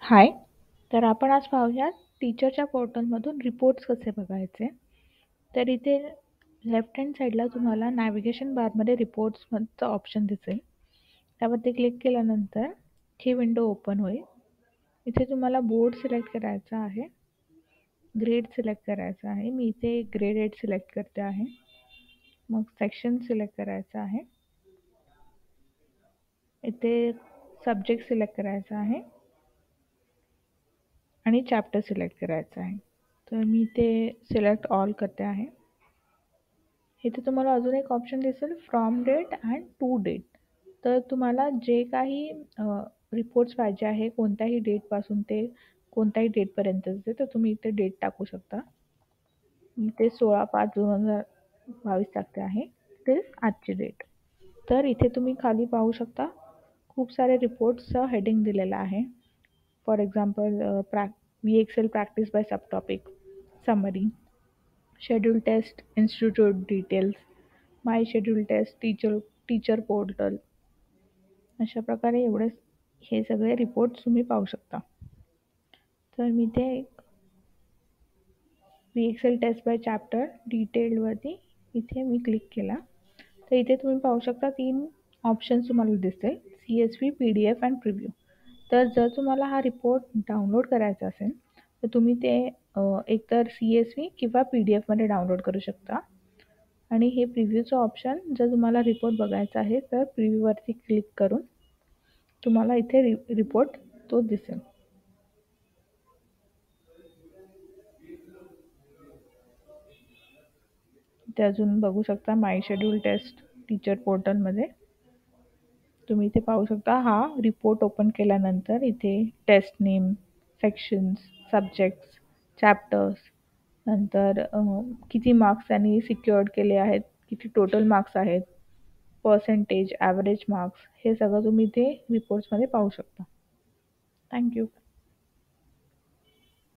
हाय. तर आपण आज पाहूयात टीचरच्या पोर्टलमधून रिपोर्ट्स कसे बघायचे. तर इथे लेफ्ट हँड साईडला तुम्हाला नॅव्हिगेशन बारमध्ये रिपोर्ट्सचं ऑप्शन दिसेल. त्यावरती क्लिक केल्यानंतर ही विंडो ओपन होईल. इथे तुम्हाला बोर्ड सिलेक्ट करायचा आहे, ग्रेड सिलेक्ट करायचा आहे. मी इथे ग्रेड 8 सिलेक्ट करते आहे. मग सेक्शन सिलेक्ट करायचं आहे. इथे सब्जेक्ट सिलेक्ट करायचा आहे आणि चॅप्टर सिलेक्ट करायचं आहे. तर मी ते सिलेक्ट ऑल करते आहे. इथे तुम्हाला अजून एक ऑप्शन दिसेल, from date and to date. तर तुम्हाला जे काही रिपोर्ट्स पाहिजे आहे कोणत्याही डेटपासून ते कोणत्याही डेटपर्यंतचे, तर तुम्ही इथे डेट टाकू शकता. मी ते 16/5/2022 टाकते आहे, ते आजची डेट. तर इथे तुम्ही खाली पाहू शकता खूप सारे रिपोर्ट्सचं हेडिंग दिलेलं आहे. For example VXL practice by sub topic, summary, schedule test, institute details, my schedule test, teacher portal. अशा प्रकारे हे सगळे रिपोर्ट्स तुम्ही पाहू शकता. तर मी ते VXL टेस्ट बाय चॅप्टर डिटेल्डवरती इथे मी क्लिक केला. तर इथे तुम्ही पाहू शकता 3 ऑप्शन्स तुम्हाला दिसतील, CSV, PDF अँड प्रिव्ह्यू. तर जर तुम्हाला हा रिपोर्ट डाउनलोड करायचा असेल तर तुम्ही ते एकतर CSV किंवा PDFमध्ये डाउनलोड करू शकता. आणि हे प्रिव्ह्यूचं ऑप्शन, जर तुम्हाला रिपोर्ट बघायचा आहे तर प्रिव्ह्यूवरती क्लिक करून तुम्हाला इथे रिपोर्ट तो दिसेल. ते अजून बघू शकता माय शेड्यूल टेस्ट टीचर पोर्टलमध्ये. तुम्ही इथे पाहू शकता हा रिपोर्ट ओपन केल्यानंतर इथे test name, sections, subjects, chapters, नंतर किती मार्क्स त्यांनी सिक्युअर्ड केले आहेत, किती टोटल मार्क्स आहेत, पर्सेंटेज, ॲव्हरेज मार्क्स, हे सगळं तुम्ही इथे रिपोर्ट्समध्ये पाहू शकता. थँक्यू.